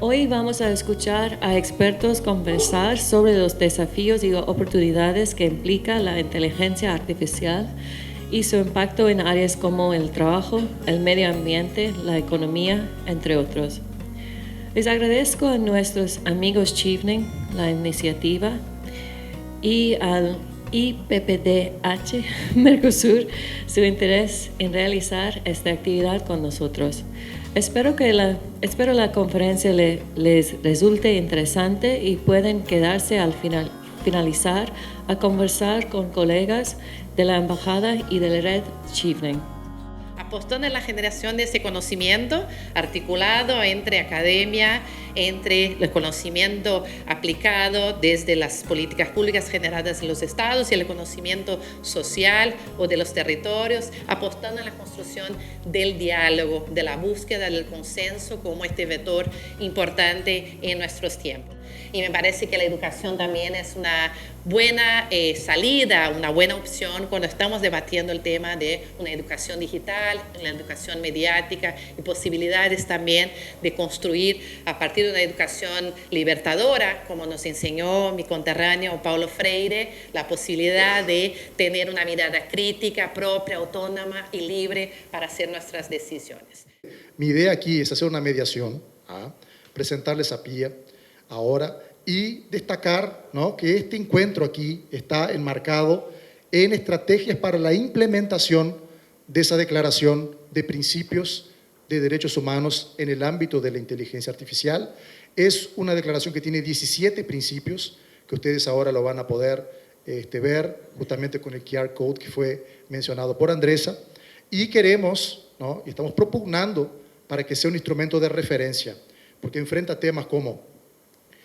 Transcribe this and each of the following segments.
Hoy vamos a escuchar a expertos conversar sobre los desafíos y oportunidades que implica la inteligencia artificial y su impacto en áreas como el trabajo, el medio ambiente, la economía, entre otros. Les agradezco a nuestros amigos Chevening la iniciativa y al IPPDH Mercosur su interés en realizar esta actividad con nosotros. Espero la conferencia les resulte interesante y pueden quedarse al finalizar a conversar con colegas de la Embajada y de la Red Chevening. Apostando en la generación de ese conocimiento articulado entre academia, entre el conocimiento aplicado desde las políticas públicas generadas en los estados y el conocimiento social o de los territorios, apostando en la construcción del diálogo, de la búsqueda del consenso como este vector importante en nuestros tiempos. Y me parece que la educación también es una buena salida, una buena opción cuando estamos debatiendo el tema de una educación digital, una educación mediática y posibilidades también de construir a partir de una educación libertadora, como nos enseñó mi conterráneo Paulo Freire, la posibilidad de tener una mirada crítica, propia, autónoma y libre para hacer nuestras decisiones. Mi idea aquí es hacer una mediación, presentarles a Pia ahora y destacar, ¿no?, que este encuentro aquí está enmarcado en estrategias para la implementación de esa declaración de principios de derechos humanos en el ámbito de la inteligencia artificial. Es una declaración que tiene 17 principios que ustedes ahora lo van a poder ver justamente con el QR Code que fue mencionado por Andresa, y queremos, ¿no?, y estamos propugnando para que sea un instrumento de referencia, porque enfrenta temas como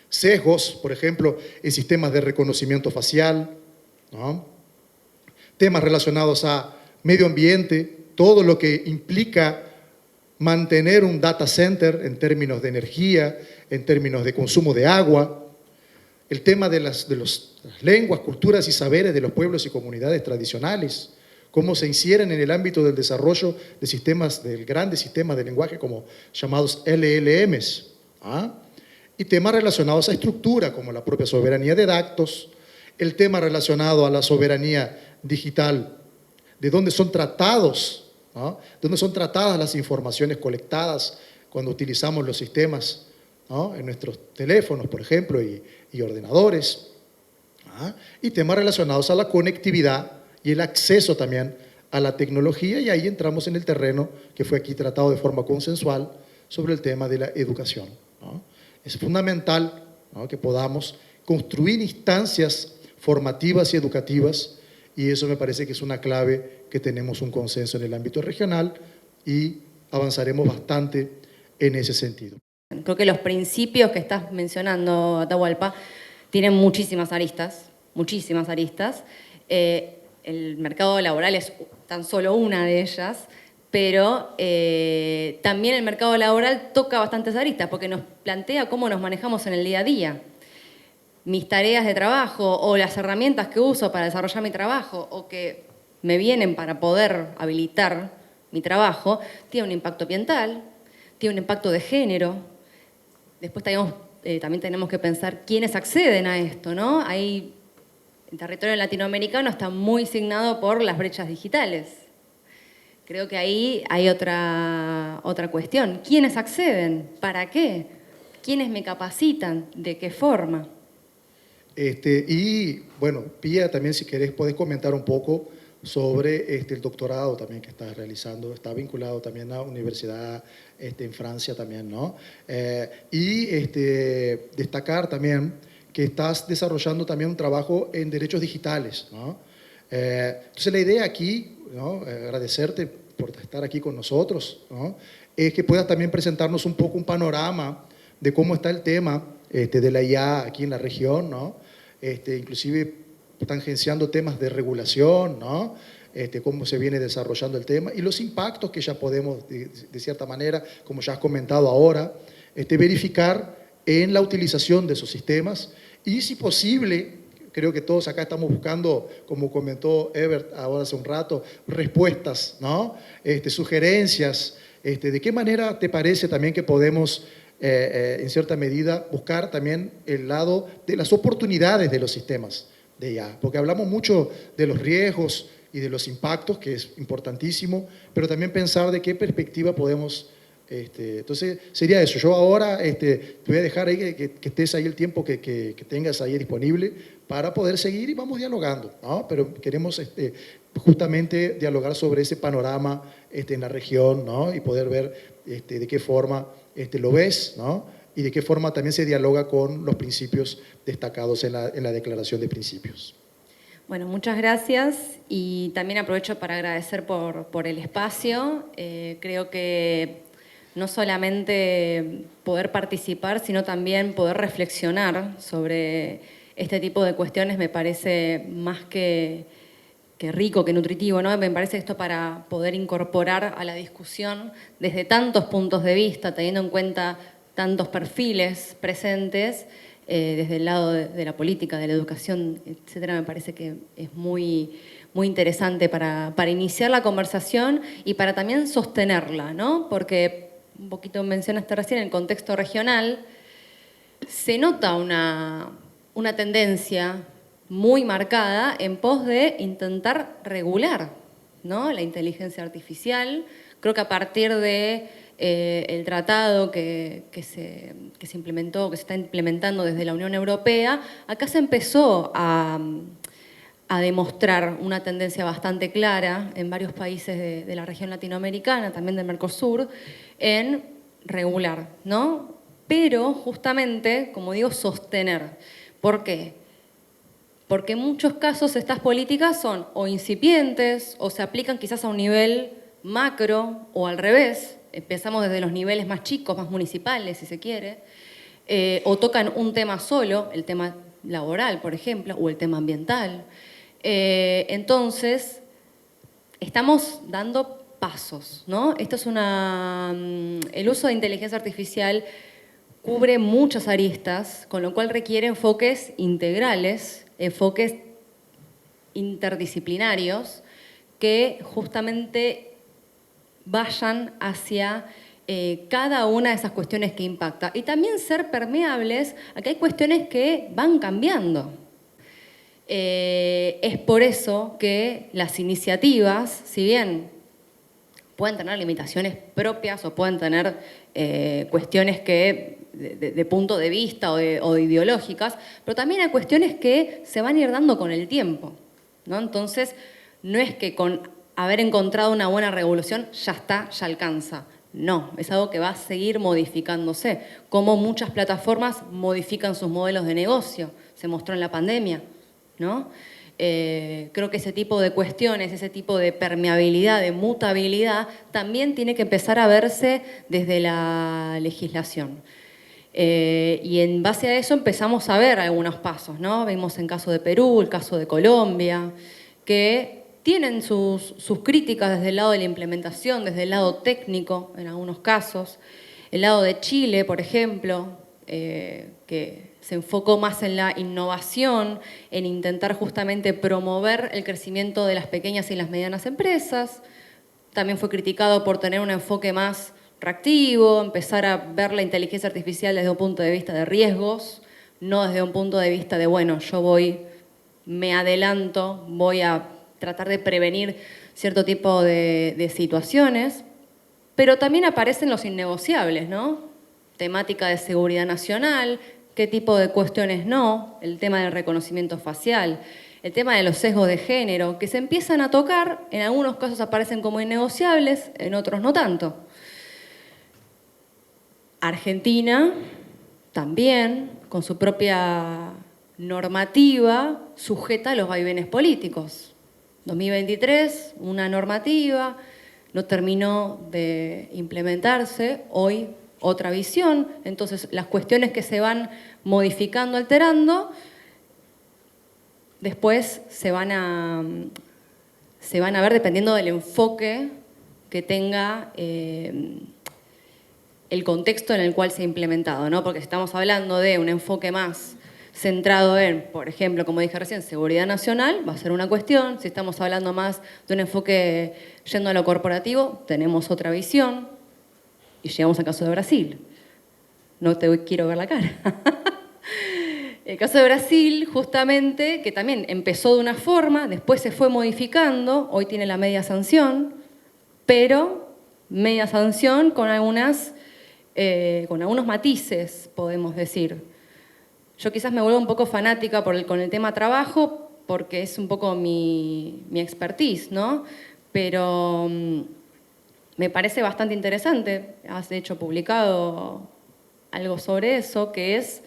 sesgos, por ejemplo, en sistemas de reconocimiento facial, ¿no?, temas relacionados a medio ambiente, todo lo que implica mantener un data center en términos de energía, en términos de consumo de agua, el tema de las lenguas, culturas y saberes de los pueblos y comunidades tradicionales, cómo se ingieren en el ámbito del desarrollo de sistemas, del grandes sistemas de lenguaje como llamados LLMs, y temas relacionados a estructura, como la propia soberanía de datos, el tema relacionado a la soberanía digital, de dónde son tratados, ¿no?, dónde son tratadas las informaciones colectadas cuando utilizamos los sistemas, ¿no?, en nuestros teléfonos, por ejemplo, y ordenadores, y temas relacionados a la conectividad y el acceso también a la tecnología, y ahí entramos en el terreno que fue aquí tratado de forma consensual sobre el tema de la educación, ¿no? Es fundamental, ¿no?, que podamos construir instancias formativas y educativas, y eso me parece que es una clave que tenemos un consenso en el ámbito regional y avanzaremos bastante en ese sentido. Creo que los principios que estás mencionando, Atahualpa, tienen muchísimas aristas, muchísimas aristas. El mercado laboral es tan solo una de ellas, pero también el mercado laboral toca bastantes aristas porque nos plantea cómo nos manejamos en el día a día. Mis tareas de trabajo o las herramientas que uso para desarrollar mi trabajo o que me vienen para poder habilitar mi trabajo, tiene un impacto ambiental, tiene un impacto de género. Después también tenemos que pensar quiénes acceden a esto, ¿no? El territorio latinoamericano está muy signado por las brechas digitales. Creo que ahí hay otra cuestión. ¿Quiénes acceden? ¿Para qué? ¿Quiénes me capacitan? ¿De qué forma? Y bueno, Pia, también si querés podés comentar un poco sobre el doctorado también que estás realizando, está vinculado también a la universidad en Francia también, ¿no? Destacar también que estás desarrollando también un trabajo en derechos digitales, ¿no? Entonces la idea aquí, ¿no?, agradecerte por estar aquí con nosotros, ¿no?, es que puedas también presentarnos un poco un panorama de cómo está el tema de la IA aquí en la región, ¿no? Inclusive tangenciando temas de regulación, ¿no?, cómo se viene desarrollando el tema y los impactos que ya podemos, de cierta manera, como ya has comentado ahora, verificar en la utilización de esos sistemas y, si posible, creo que todos acá estamos buscando, como comentó Ebert ahora hace un rato, respuestas, ¿no?, sugerencias, de qué manera te parece también que podemos en cierta medida, buscar también el lado de las oportunidades de los sistemas de IA, porque hablamos mucho de los riesgos y de los impactos, que es importantísimo, pero también pensar de qué perspectiva podemos... entonces, sería eso. Yo ahora te voy a dejar ahí que estés ahí el tiempo que tengas ahí disponible para poder seguir y vamos dialogando, ¿no? Pero queremos justamente dialogar sobre ese panorama en la región, ¿no? Y poder ver de qué forma lo ves, ¿no? Y de qué forma también se dialoga con los principios destacados en la Declaración de Principios. Bueno, muchas gracias y también aprovecho para agradecer por el espacio. Creo que no solamente poder participar, sino también poder reflexionar sobre este tipo de cuestiones me parece más que rico, que nutritivo, ¿no? Me parece esto para poder incorporar a la discusión desde tantos puntos de vista, teniendo en cuenta tantos perfiles presentes, desde el lado de la política, de la educación, etcétera, me parece que es muy, muy interesante para iniciar la conversación y para también sostenerla, ¿no? Porque, un poquito mencionaste recién, en el contexto regional, se nota una tendencia muy marcada en pos de intentar regular, ¿no? La inteligencia artificial. Creo que a partir de el tratado que se implementó, que se está implementando desde la Unión Europea, acá se empezó a demostrar una tendencia bastante clara en varios países de la región latinoamericana, también del Mercosur, en regular, ¿no? Pero justamente, como digo, sostener. ¿Por qué? Porque en muchos casos estas políticas son o incipientes o se aplican quizás a un nivel macro o al revés. Empezamos desde los niveles más chicos, más municipales, si se quiere, o tocan un tema solo, el tema laboral, por ejemplo, o el tema ambiental. Entonces, estamos dando pasos, ¿no? Esto es el uso de inteligencia artificial cubre muchas aristas, con lo cual requiere enfoques integrales, enfoques interdisciplinarios que justamente vayan hacia cada una de esas cuestiones que impacta. Y también ser permeables a que hay cuestiones que van cambiando. Es por eso que las iniciativas, si bien pueden tener limitaciones propias o pueden tener cuestiones que de punto de vista o de ideológicas, pero también hay cuestiones que se van a ir dando con el tiempo, ¿no? Entonces, no es que con haber encontrado una buena regulación ya está, ya alcanza. No, es algo que va a seguir modificándose. Como muchas plataformas modifican sus modelos de negocio, se mostró en la pandemia, ¿no? Creo que ese tipo de cuestiones, ese tipo de permeabilidad, de mutabilidad, también tiene que empezar a verse desde la legislación. Y en base a eso empezamos a ver algunos pasos, ¿no? Vimos en caso de Perú, el caso de Colombia, que tienen sus críticas desde el lado de la implementación, desde el lado técnico en algunos casos. El lado de Chile, por ejemplo, que se enfocó más en la innovación, en intentar justamente promover el crecimiento de las pequeñas y las medianas empresas. También fue criticado por tener un enfoque más reactivo, empezar a ver la inteligencia artificial desde un punto de vista de riesgos, no desde un punto de vista de, bueno, me adelanto, voy a tratar de prevenir cierto tipo de situaciones. Pero también aparecen los innegociables, ¿no? Temática de seguridad nacional, qué tipo de cuestiones no, el tema del reconocimiento facial, el tema de los sesgos de género, que se empiezan a tocar, en algunos casos aparecen como innegociables, en otros no tanto. Argentina también, con su propia normativa, sujeta a los vaivenes políticos. 2023, una normativa, no terminó de implementarse, hoy otra visión, entonces las cuestiones que se van modificando, alterando, después se van a ver dependiendo del enfoque que tenga el contexto en el cual se ha implementado, ¿no? Porque si estamos hablando de un enfoque más centrado en, por ejemplo, como dije recién, seguridad nacional, va a ser una cuestión. Si estamos hablando más de un enfoque yendo a lo corporativo, tenemos otra visión y llegamos al caso de Brasil. no te quiero ver la cara. El caso de Brasil, justamente, que también empezó de una forma, después se fue modificando, hoy tiene la media sanción, pero media sanción con algunos matices, podemos decir. Yo quizás me vuelvo un poco fanática con el tema trabajo, porque es un poco mi expertise, ¿no? Pero me parece bastante interesante. Has, de hecho, publicado algo sobre eso, que es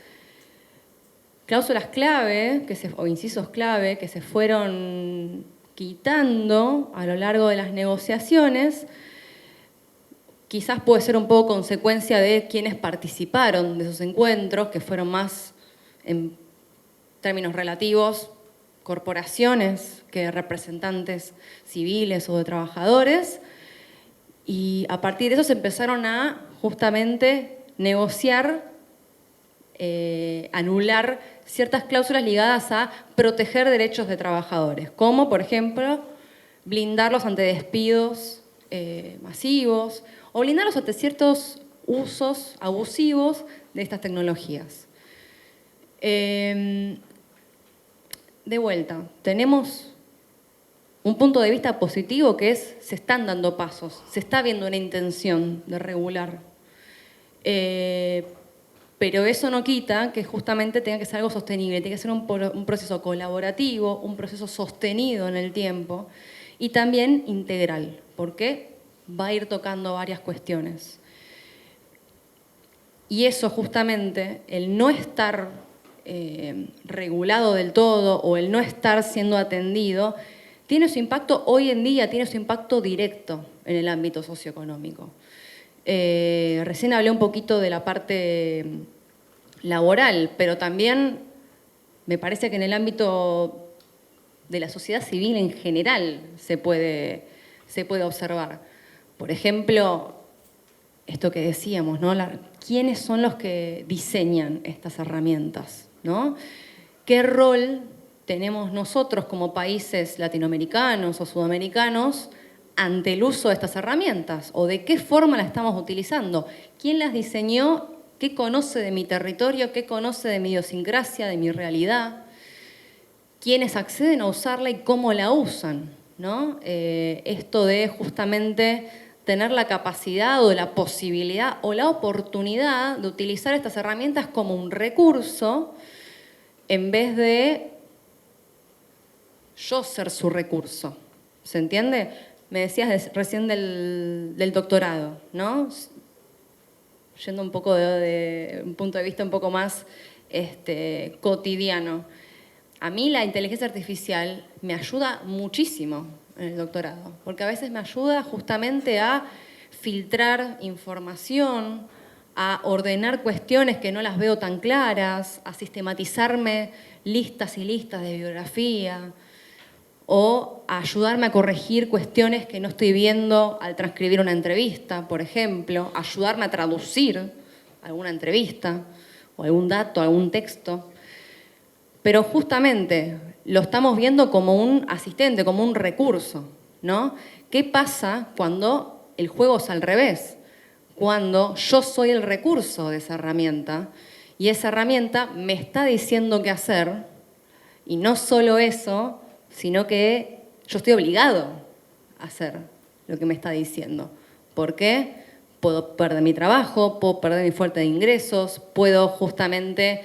cláusulas clave o incisos clave que se fueron quitando a lo largo de las negociaciones. Quizás puede ser un poco consecuencia de quienes participaron de esos encuentros, que fueron más, en términos relativos, corporaciones que representantes civiles o de trabajadores. Y a partir de eso se empezaron a justamente negociar, anular ciertas cláusulas ligadas a proteger derechos de trabajadores, como por ejemplo blindarlos ante despidos masivos o blindarlos ante ciertos usos abusivos de estas tecnologías. De vuelta, tenemos un punto de vista positivo que es, se están dando pasos, se está viendo una intención de regular. Pero eso no quita que justamente tenga que ser algo sostenible, tiene que ser un proceso colaborativo, un proceso sostenido en el tiempo y también integral, porque va a ir tocando varias cuestiones. Y eso justamente, el no estar regulado del todo o el no estar siendo atendido, tiene su impacto hoy en día, tiene su impacto directo en el ámbito socioeconómico. Recién hablé un poquito de la parte laboral, pero también me parece que en el ámbito de la sociedad civil en general se puede observar. Por ejemplo, esto que decíamos, ¿no? ¿Quiénes son los que diseñan estas herramientas, ¿no? ¿Qué rol tenemos nosotros como países latinoamericanos o sudamericanos ante el uso de estas herramientas? ¿O de qué forma las estamos utilizando? ¿Quién las diseñó? ¿Qué conoce de mi territorio? ¿Qué conoce de mi idiosincrasia, de mi realidad? ¿Quiénes acceden a usarla y cómo la usan, ¿no? Esto de justamente tener la capacidad o la posibilidad o la oportunidad de utilizar estas herramientas como un recurso en vez de yo ser su recurso. ¿Se entiende? Me decías recién del doctorado, ¿no? Yendo un poco de un punto de vista un poco más cotidiano. A mí la inteligencia artificial me ayuda muchísimo en el doctorado, porque a veces me ayuda justamente a filtrar información, a ordenar cuestiones que no las veo tan claras, a sistematizarme listas y listas de bibliografía, o a ayudarme a corregir cuestiones que no estoy viendo al transcribir una entrevista, por ejemplo, ayudarme a traducir alguna entrevista o algún dato, algún texto. Pero justamente lo estamos viendo como un asistente, como un recurso, ¿no? ¿Qué pasa cuando el juego es al revés? Cuando yo soy el recurso de esa herramienta y esa herramienta me está diciendo qué hacer, y no solo eso, sino que yo estoy obligado a hacer lo que me está diciendo. ¿Por qué? Puedo perder mi trabajo, puedo perder mi fuente de ingresos, puedo justamente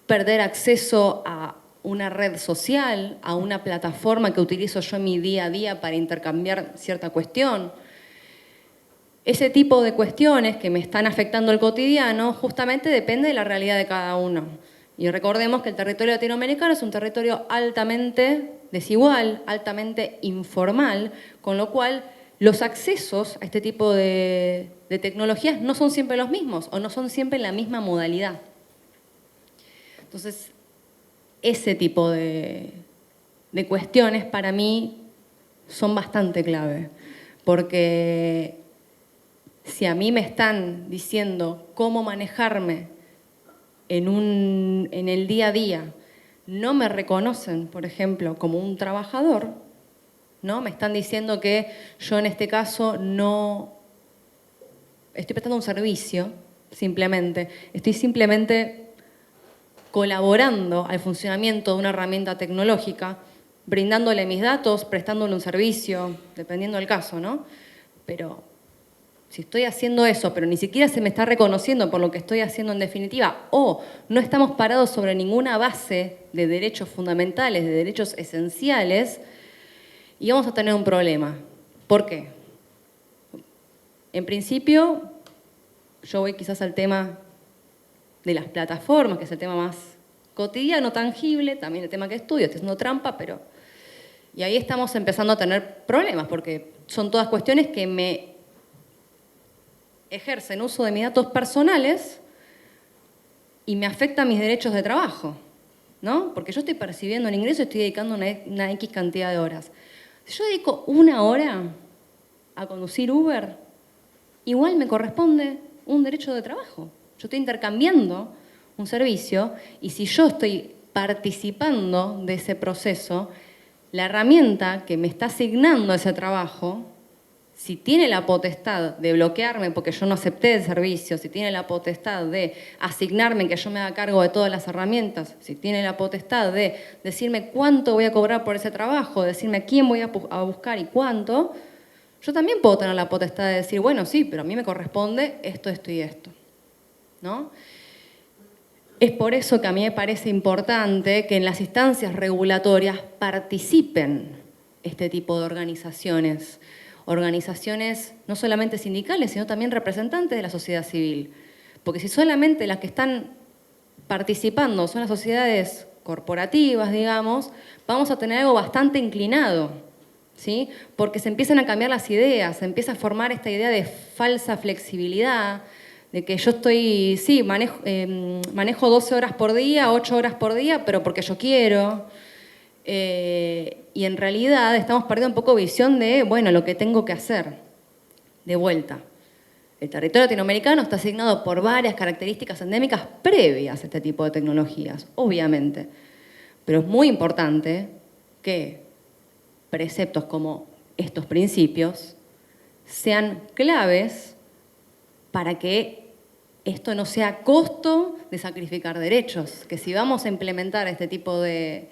perder acceso a una red social, a una plataforma que utilizo yo en mi día a día para intercambiar cierta cuestión. Ese tipo de cuestiones que me están afectando el cotidiano justamente depende de la realidad de cada uno. Y recordemos que el territorio latinoamericano es un territorio altamente desigual, altamente informal, con lo cual los accesos a este tipo de tecnologías no son siempre los mismos o no son siempre en la misma modalidad. Entonces, ese tipo de cuestiones para mí son bastante clave, porque si a mí me están diciendo cómo manejarme en el día a día, no me reconocen, por ejemplo, como un trabajador, ¿no? Me están diciendo que yo en este caso no estoy prestando un servicio, simplemente. Estoy simplemente colaborando al funcionamiento de una herramienta tecnológica, brindándole mis datos, prestándole un servicio, dependiendo del caso, ¿no? Pero si estoy haciendo eso, pero ni siquiera se me está reconociendo por lo que estoy haciendo en definitiva, o no estamos parados sobre ninguna base de derechos fundamentales, de derechos esenciales, y vamos a tener un problema. ¿Por qué? En principio, yo voy quizás al tema de las plataformas, que es el tema más cotidiano, tangible, también el tema que estudio, estoy haciendo trampa, pero... Y ahí estamos empezando a tener problemas, porque son todas cuestiones que me ejercen uso de mis datos personales y me afectan mis derechos de trabajo, ¿no? Porque yo estoy percibiendo un ingreso y estoy dedicando una X cantidad de horas. Si yo dedico 1 hora a conducir Uber, igual me corresponde un derecho de trabajo. Yo estoy intercambiando un servicio y si yo estoy participando de ese proceso, la herramienta que me está asignando ese trabajo, si tiene la potestad de bloquearme porque yo no acepté el servicio, si tiene la potestad de asignarme que yo me haga cargo de todas las herramientas, si tiene la potestad de decirme cuánto voy a cobrar por ese trabajo, decirme a quién voy a buscar y cuánto, yo también puedo tener la potestad de decir, bueno, sí, pero a mí me corresponde esto, esto y esto, ¿no? Es por eso que a mí me parece importante que en las instancias regulatorias participen este tipo de organizaciones. Organizaciones no solamente sindicales, sino también representantes de la sociedad civil. Porque si solamente las que están participando son las sociedades corporativas, digamos, vamos a tener algo bastante inclinado, ¿sí? Porque se empiezan a cambiar las ideas, se empieza a formar esta idea de falsa flexibilidad, de que yo estoy, sí, manejo 12 horas por día, 8 horas por día, pero porque yo quiero. Y en realidad estamos perdiendo un poco visión de, bueno, lo que tengo que hacer. De vuelta. El territorio latinoamericano está asignado por varias características endémicas previas a este tipo de tecnologías, obviamente. Pero es muy importante que preceptos como estos principios sean claves para que esto no sea costo de sacrificar derechos, que si vamos a implementar este tipo de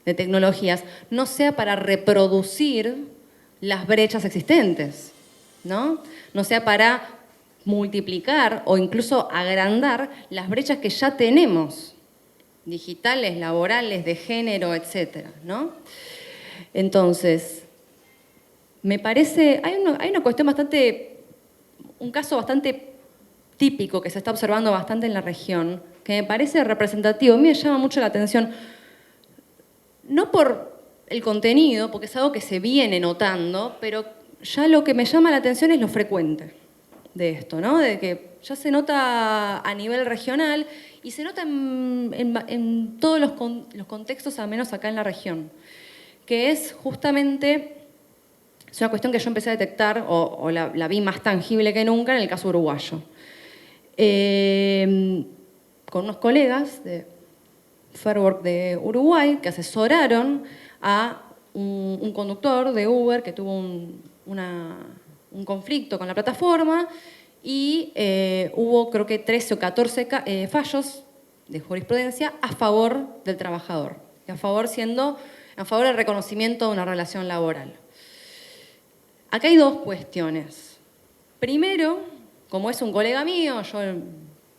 tecnologías, no sea para reproducir las brechas existentes, ¿no? No sea para multiplicar o incluso agrandar las brechas que ya tenemos, digitales, laborales, de género, etcétera, ¿no? Entonces, me parece, hay una cuestión un caso bastante típico que se está observando bastante en la región, que me parece representativo, a mí me llama mucho la atención, no por el contenido, porque es algo que se viene notando, pero ya lo que me llama la atención es lo frecuente de esto, ¿no? De que ya se nota a nivel regional y se nota en todos los contextos, al menos acá en la región, que es justamente, es una cuestión que yo empecé a detectar, o la vi más tangible que nunca en el caso uruguayo. Con unos colegas de Fairwork de Uruguay que asesoraron a un conductor de Uber que tuvo un conflicto con la plataforma y hubo creo que 13 o 14 fallos de jurisprudencia a favor del trabajador, a favor del reconocimiento de una relación laboral. Acá hay dos cuestiones. Primero, como es un colega mío,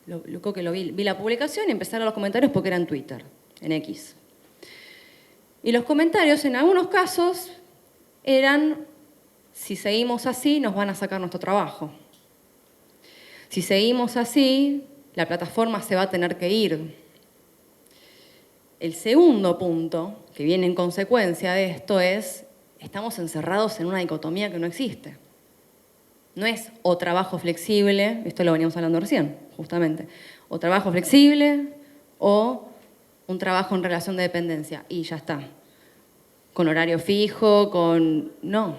yo creo que vi la publicación y empecé a leer los comentarios porque era en Twitter, en X. Y los comentarios en algunos casos eran, si seguimos así nos van a sacar nuestro trabajo. Si seguimos así, la plataforma se va a tener que ir. El segundo punto, que viene en consecuencia de esto, es, estamos encerrados en una dicotomía que no existe. No es o trabajo flexible, esto lo veníamos hablando recién, justamente, o trabajo flexible o un trabajo en relación de dependencia y ya está. Con horario fijo, no.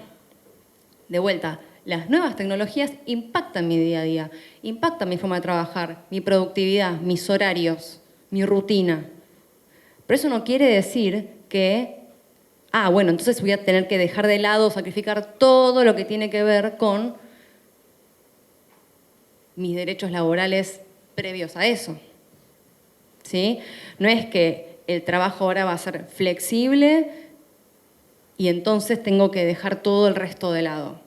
De vuelta, las nuevas tecnologías impactan mi día a día, impactan mi forma de trabajar, mi productividad, mis horarios, mi rutina. Pero eso no quiere decir que, bueno, entonces voy a tener que dejar de lado, sacrificar todo lo que tiene que ver con mis derechos laborales previos a eso. ¿Sí? No es que el trabajo ahora va a ser flexible y entonces tengo que dejar todo el resto de lado.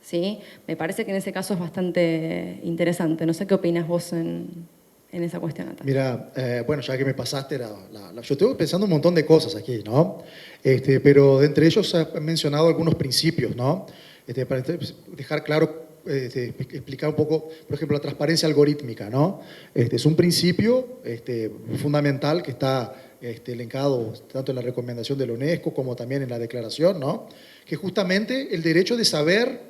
¿Sí? Me parece que en ese caso es bastante interesante. No sé qué opinas vos en esa cuestión, Natalia. Mira, bueno, ya que me pasaste yo estoy pensando un montón de cosas aquí, ¿no? Pero de entre ellos he mencionado algunos principios, ¿no? Para dejar claro, explicar un poco, por ejemplo, la transparencia algorítmica, ¿no? Es un principio fundamental que está elencado tanto en la recomendación de la UNESCO como también en la declaración, ¿no? Que justamente el derecho de saber,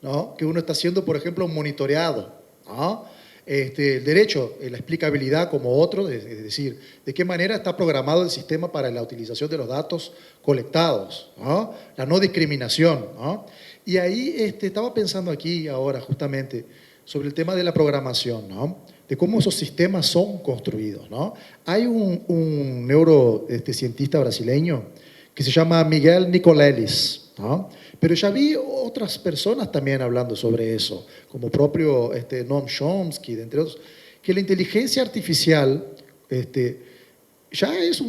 ¿no?, que uno está siendo, por ejemplo, monitoreado, ¿no? El derecho, la explicabilidad como otro, es decir, de qué manera está programado el sistema para la utilización de los datos colectados, ¿no? La no discriminación, ¿no? Y ahí estaba pensando aquí ahora justamente sobre el tema de la programación, ¿no? De cómo esos sistemas son construidos, ¿no? Hay un neurocientista brasileño que se llama Miguel Nicolelis, ¿no? Pero ya vi otras personas también hablando sobre eso, como propio Noam Chomsky, entre otros, que la inteligencia artificial ya es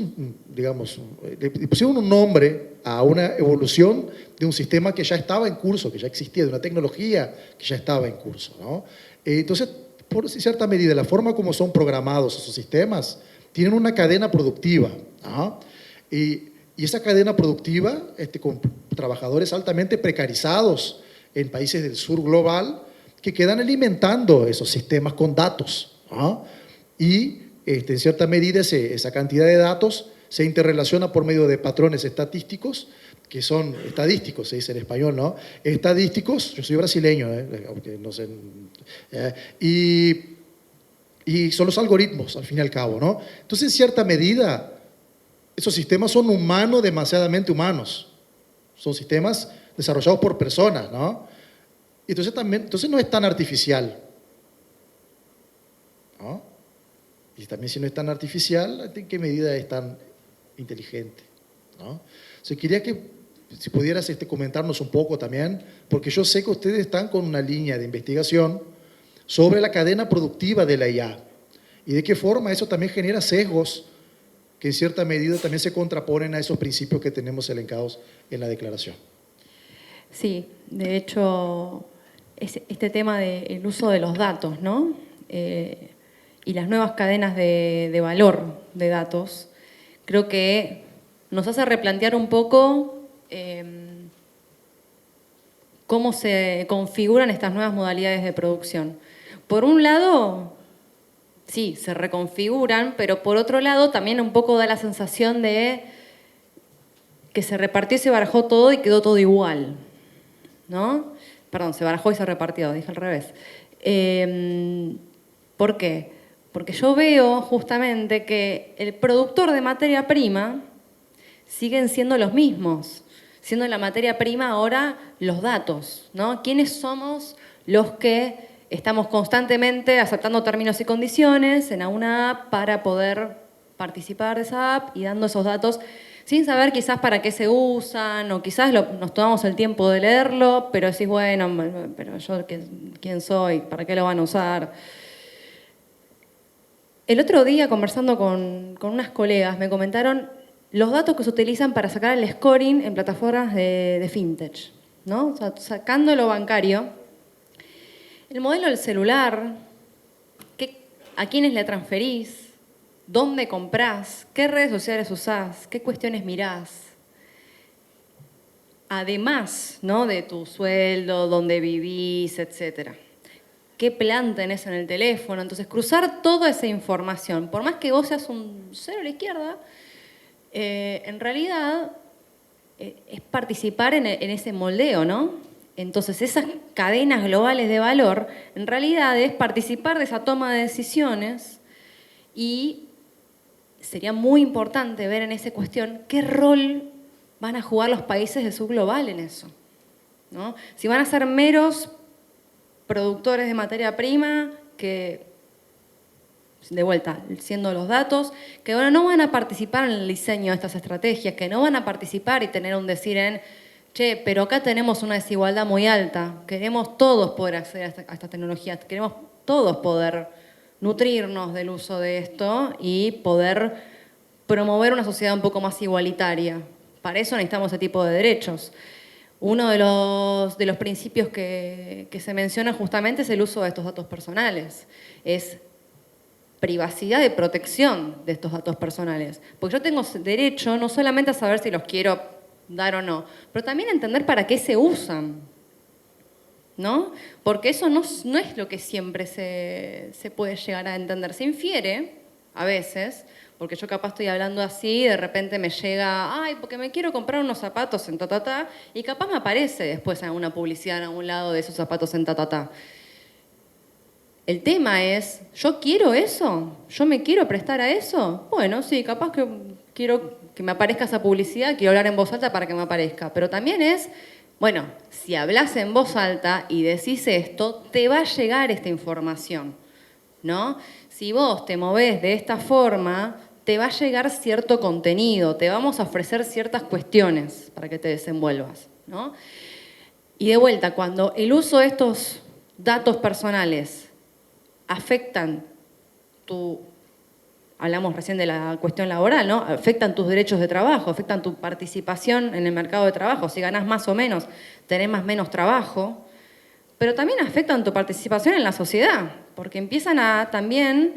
digamos, le pusieron un nombre a una evolución de un sistema que ya estaba en curso, que ya existía, de una tecnología que ya estaba en curso, ¿no? Entonces, por cierta medida, la forma como son programados esos sistemas tienen una cadena productiva, ¿no? Y esa cadena productiva, con trabajadores altamente precarizados en países del sur global, que quedan alimentando esos sistemas con datos, ¿no? Y en cierta medida esa cantidad de datos se interrelaciona por medio de patrones estadísticos, que son estadísticos, se dice en español, ¿no? Estadísticos, yo soy brasileño, aunque no sé, y son los algoritmos, al fin y al cabo, ¿no? Entonces, en cierta medida, esos sistemas son humanos, demasiadamente humanos. Son sistemas desarrollados por personas, ¿no? Entonces no es tan artificial, ¿no? Y también si no es tan artificial, ¿en qué medida es tan inteligente, ¿no? Entonces quería que, si pudieras comentarnos un poco también, porque yo sé que ustedes están con una línea de investigación sobre la cadena productiva de la IA y de qué forma eso también genera sesgos que en cierta medida también se contraponen a esos principios que tenemos elencados en la declaración. Sí, de hecho, este tema del uso de los datos, ¿no? Y las nuevas cadenas de valor de datos, creo que nos hace replantear un poco cómo se configuran estas nuevas modalidades de producción. Por un lado, sí, se reconfiguran, pero por otro lado también un poco da la sensación de que se repartió y se barajó todo y quedó todo igual, ¿no? Perdón, se barajó y se repartió, dije al revés. ¿Por qué? Porque yo veo justamente que el productor de materia prima siguen siendo los mismos, siendo la materia prima ahora los datos, ¿no? ¿Quiénes somos los que estamos constantemente aceptando términos y condiciones en una app para poder participar de esa app y dando esos datos sin saber quizás para qué se usan o quizás nos tomamos el tiempo de leerlo, pero decís, bueno, pero yo quién soy, ¿para qué lo van a usar? El otro día, conversando con unas colegas, me comentaron los datos que se utilizan para sacar el scoring en plataformas de fintech, ¿no? O sea, sacando lo bancario, el modelo del celular, a quiénes le transferís, dónde comprás, qué redes sociales usás, qué cuestiones mirás. Además, ¿no?, de tu sueldo, dónde vivís, etcétera. ¿Qué plan tenés en el teléfono? Entonces, cruzar toda esa información, por más que vos seas un cero a la izquierda, en realidad es participar en ese moldeo, ¿no? Entonces, esas cadenas globales de valor, en realidad es participar de esa toma de decisiones y sería muy importante ver en esa cuestión qué rol van a jugar los países del sur global en eso, ¿no? Si van a ser meros productores de materia prima que, de vuelta, siendo los datos, que ahora no van a participar en el diseño de estas estrategias, que no van a participar y tener un decir en che, pero acá tenemos una desigualdad muy alta, queremos todos poder acceder a estas tecnologías, queremos todos poder nutrirnos del uso de esto y poder promover una sociedad un poco más igualitaria. Para eso necesitamos ese tipo de derechos. Uno de los principios que se menciona justamente es el uso de estos datos personales. Es privacidad y protección de estos datos personales. Porque yo tengo derecho no solamente a saber si los quiero dar o no, pero también a entender para qué se usan, ¿no? Porque eso no es lo que siempre se puede llegar a entender. Se infiere, a veces, porque yo capaz estoy hablando así y de repente me llega, ay, porque me quiero comprar unos zapatos en ta, y capaz me aparece después alguna publicidad en algún lado de esos zapatos en ta. El tema es, ¿yo quiero eso? ¿Yo me quiero prestar a eso? Bueno, sí, capaz que quiero que me aparezca esa publicidad, quiero hablar en voz alta para que me aparezca. Pero también es, bueno, si hablas en voz alta y decís esto, te va a llegar esta información, ¿no? Si vos te movés de esta forma, te va a llegar cierto contenido, te vamos a ofrecer ciertas cuestiones para que te desenvuelvas, ¿no? Y de vuelta, cuando el uso de estos datos personales afectan hablamos recién de la cuestión laboral, ¿no? Afectan tus derechos de trabajo, afectan tu participación en el mercado de trabajo. Si ganás más o menos, tenés más o menos trabajo. Pero también afectan tu participación en la sociedad, porque empiezan a también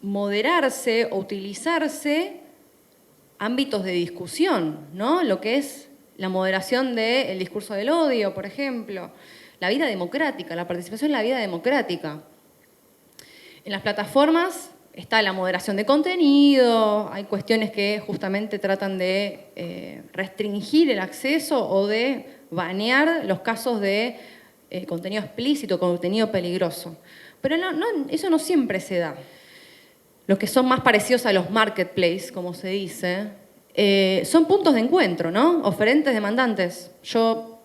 moderarse o utilizarse ámbitos de discusión, ¿no? Lo que es la moderación del discurso del odio, por ejemplo. La vida democrática, la participación en la vida democrática. En las plataformas está la moderación de contenido, hay cuestiones que justamente tratan de restringir el acceso o de banear los casos de contenido explícito, contenido peligroso. Pero eso no siempre se da. Los que son más parecidos a los marketplaces, como se dice, son puntos de encuentro, ¿no? Oferentes, demandantes. Yo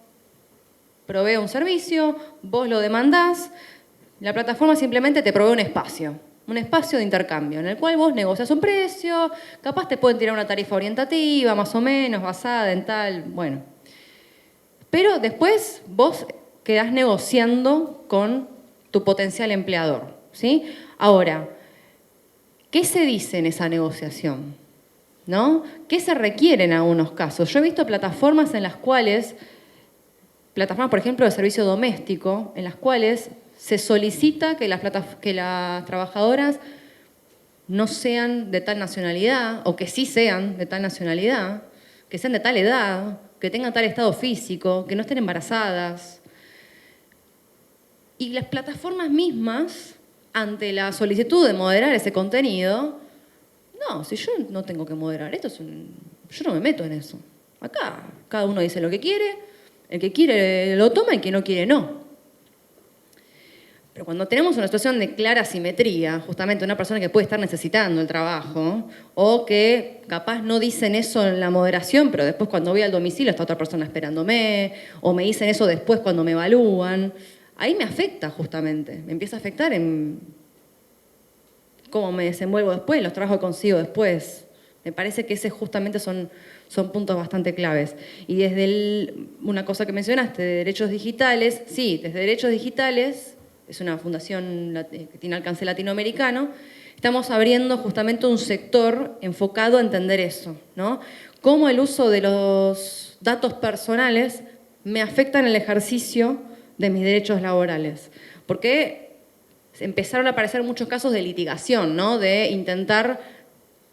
proveo un servicio, vos lo demandás, la plataforma simplemente te provee un espacio de intercambio, en el cual vos negocias un precio, capaz te pueden tirar una tarifa orientativa, más o menos, basada en tal, bueno. Pero después vos quedás negociando con tu potencial empleador, ¿sí? Ahora, ¿qué se dice en esa negociación? ¿No? ¿Qué se requiere en algunos casos? Yo he visto plataformas en las cuales, plataformas por ejemplo de servicio doméstico, en las cuales se solicita que las trabajadoras no sean de tal nacionalidad, o que sí sean de tal nacionalidad, que sean de tal edad, que tengan tal estado físico, que no estén embarazadas. Y las plataformas mismas, ante la solicitud de moderar ese contenido, no, si yo no tengo que moderar, yo no me meto en eso. Acá cada uno dice lo que quiere, el que quiere lo toma y el que no quiere no. Pero cuando tenemos una situación de clara asimetría, justamente una persona que puede estar necesitando el trabajo, o que capaz no dicen eso en la moderación, pero después cuando voy al domicilio está otra persona esperándome, o me dicen eso después cuando me evalúan, ahí me afecta justamente, me empieza a afectar en cómo me desenvuelvo después, los trabajos que consigo después. Me parece que ese justamente son puntos bastante claves. Y desde una cosa que mencionaste, de derechos digitales, sí, desde derechos digitales, es una fundación que tiene alcance latinoamericano, estamos abriendo justamente un sector enfocado a entender eso, ¿no? Cómo el uso de los datos personales me afecta en el ejercicio de mis derechos laborales. Porque empezaron a aparecer muchos casos de litigación, ¿no? De intentar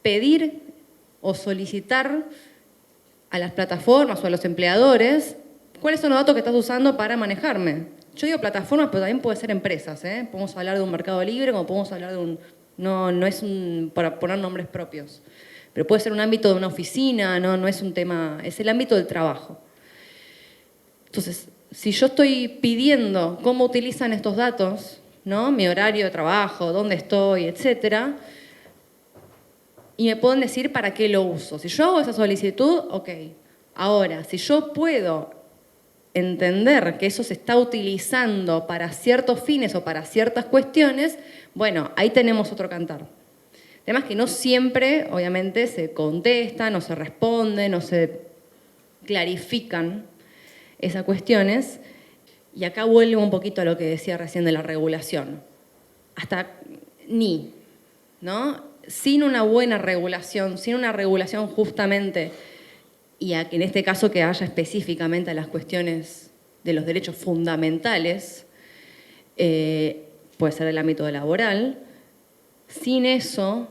pedir o solicitar a las plataformas o a los empleadores cuáles son los datos que estás usando para manejarme. Yo digo plataformas, pero también puede ser empresas, ¿eh? Podemos hablar de un mercado libre, como podemos hablar de un... No es para poner nombres propios. Pero puede ser un ámbito de una oficina, no es un tema... Es el ámbito del trabajo. Entonces, si yo estoy pidiendo cómo utilizan estos datos, ¿no? Mi horario de trabajo, dónde estoy, etcétera, y me pueden decir para qué lo uso. Si yo hago esa solicitud, ok. Ahora, si yo puedo entender que eso se está utilizando para ciertos fines o para ciertas cuestiones, bueno, ahí tenemos otro cantar. Además que no siempre, obviamente, se contesta, no se responde, no se clarifican esas cuestiones. Y acá vuelvo un poquito a lo que decía recién de la regulación. ¿No? Sin una buena regulación, sin una regulación justamente, y en este caso que haya específicamente a las cuestiones de los derechos fundamentales, puede ser el ámbito laboral, sin eso,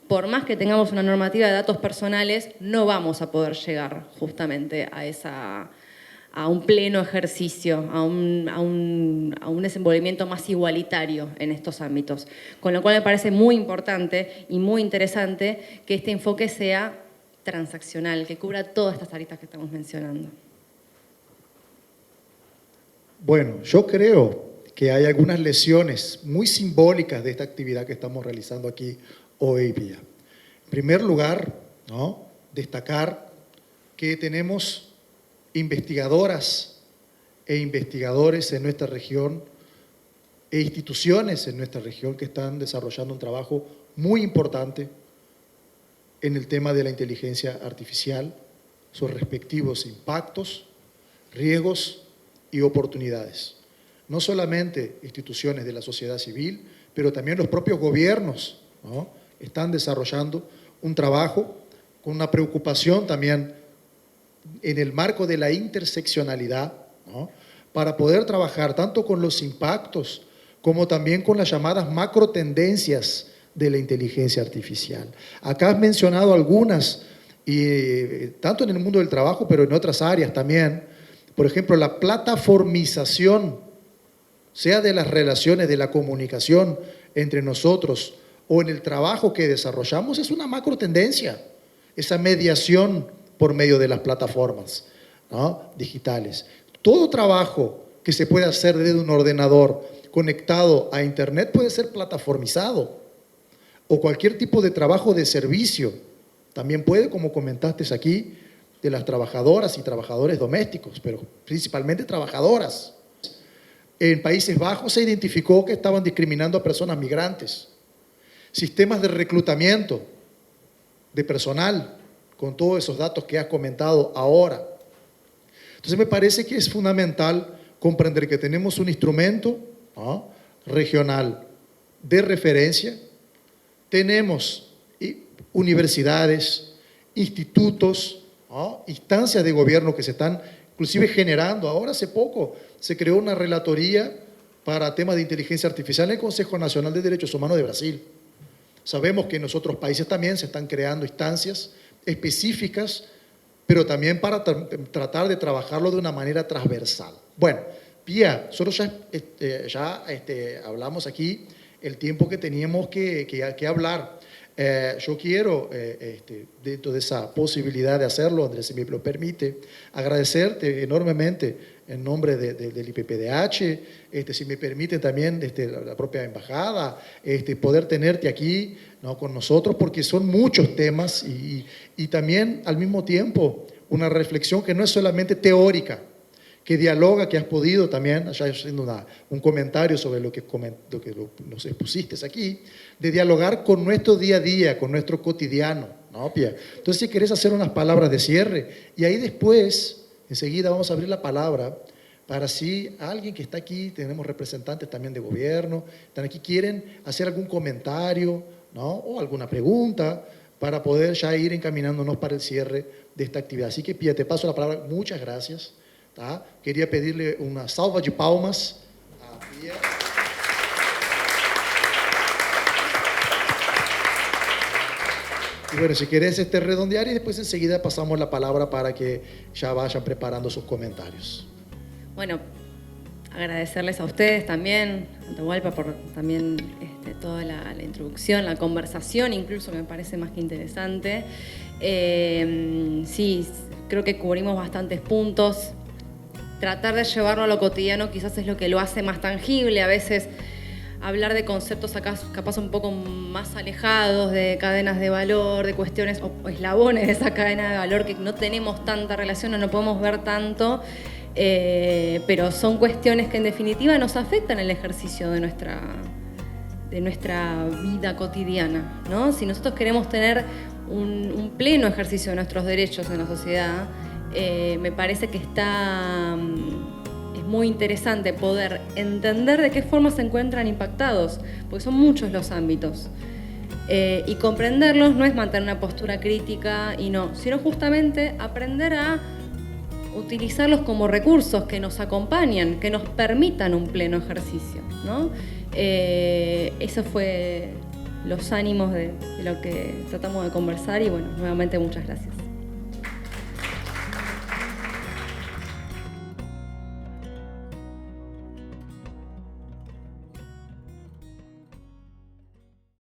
por más que tengamos una normativa de datos personales, no vamos a poder llegar justamente a un pleno ejercicio, a un desenvolvimiento más igualitario en estos ámbitos. Con lo cual me parece muy importante y muy interesante que este enfoque sea transaccional, que cubra todas estas aristas que estamos mencionando. Bueno, yo creo que hay algunas lesiones muy simbólicas de esta actividad que estamos realizando aquí hoy día. En primer lugar, ¿no?, destacar que tenemos investigadoras e investigadores en nuestra región e instituciones en nuestra región que están desarrollando un trabajo muy importante en el tema de la inteligencia artificial, sus respectivos impactos, riesgos y oportunidades. No solamente instituciones de la sociedad civil, pero también los propios gobiernos, ¿no?, están desarrollando un trabajo con una preocupación también en el marco de la interseccionalidad, ¿no?, para poder trabajar tanto con los impactos como también con las llamadas macro tendencias de la inteligencia artificial. Acá has mencionado algunas, y tanto en el mundo del trabajo, pero en otras áreas también. Por ejemplo, la plataformización, sea de las relaciones, de la comunicación entre nosotros o en el trabajo que desarrollamos, es una macro tendencia. Esa mediación por medio de las plataformas, ¿no?, digitales. Todo trabajo que se puede hacer desde un ordenador conectado a Internet puede ser plataformizado, o cualquier tipo de trabajo de servicio. También puede, como comentaste aquí, de las trabajadoras y trabajadores domésticos, pero principalmente trabajadoras. En Países Bajos se identificó que estaban discriminando a personas migrantes. Sistemas de reclutamiento de personal, con todos esos datos que has comentado ahora. Entonces me parece que es fundamental comprender que tenemos un instrumento, ¿no?, regional de referencia, tenemos universidades, institutos, ¿no?, instancias de gobierno que se están inclusive generando. Ahora hace poco se creó una relatoría para temas de inteligencia artificial en el Consejo Nacional de Derechos Humanos de Brasil. Sabemos que en los otros países también se están creando instancias específicas, pero también para tratar de trabajarlo de una manera transversal. Bueno, Pía, nosotros ya hablamos aquí el tiempo que teníamos que hablar. Yo quiero, dentro de esa posibilidad de hacerlo, Andrés, si me lo permite, agradecerte enormemente en nombre del IPPDH, si me permite también la propia embajada, poder tenerte aquí, ¿no?, con nosotros, porque son muchos temas y también al mismo tiempo una reflexión que no es solamente teórica, que dialoga, que has podido también, allá haciendo un comentario sobre lo que nos expusiste aquí, de dialogar con nuestro día a día, con nuestro cotidiano, ¿no, Pía? Entonces, si querés hacer unas palabras de cierre, y ahí después, enseguida vamos a abrir la palabra para si alguien que está aquí, tenemos representantes también de gobierno, están aquí, quieren hacer algún comentario, ¿no?, o alguna pregunta, para poder ya ir encaminándonos para el cierre de esta actividad. Así que, Pía, te paso la palabra. Muchas gracias. ¿Tá? Quería pedirle una salva de palmas a Pía. Y bueno, si querés redondear y después enseguida pasamos la palabra para que ya vayan preparando sus comentarios. Bueno, agradecerles a ustedes también, Atahualpa, por también toda la introducción, la conversación, incluso me parece más que interesante. Sí, creo que cubrimos bastantes puntos. Tratar de llevarlo a lo cotidiano quizás es lo que lo hace más tangible. A veces hablar de conceptos acá capaz un poco más alejados, de cadenas de valor, de cuestiones o eslabones de esa cadena de valor que no tenemos tanta relación o no podemos ver tanto, pero son cuestiones que en definitiva nos afectan el ejercicio de nuestra vida cotidiana, ¿no? Si nosotros queremos tener un pleno ejercicio de nuestros derechos en la sociedad, Me parece que es muy interesante poder entender de qué forma se encuentran impactados, porque son muchos los ámbitos. Y comprenderlos no es mantener una postura crítica sino justamente aprender a utilizarlos como recursos que nos acompañan, que nos permitan un pleno ejercicio, ¿no? Eso fue los ánimos de lo que tratamos de conversar y bueno, nuevamente muchas gracias.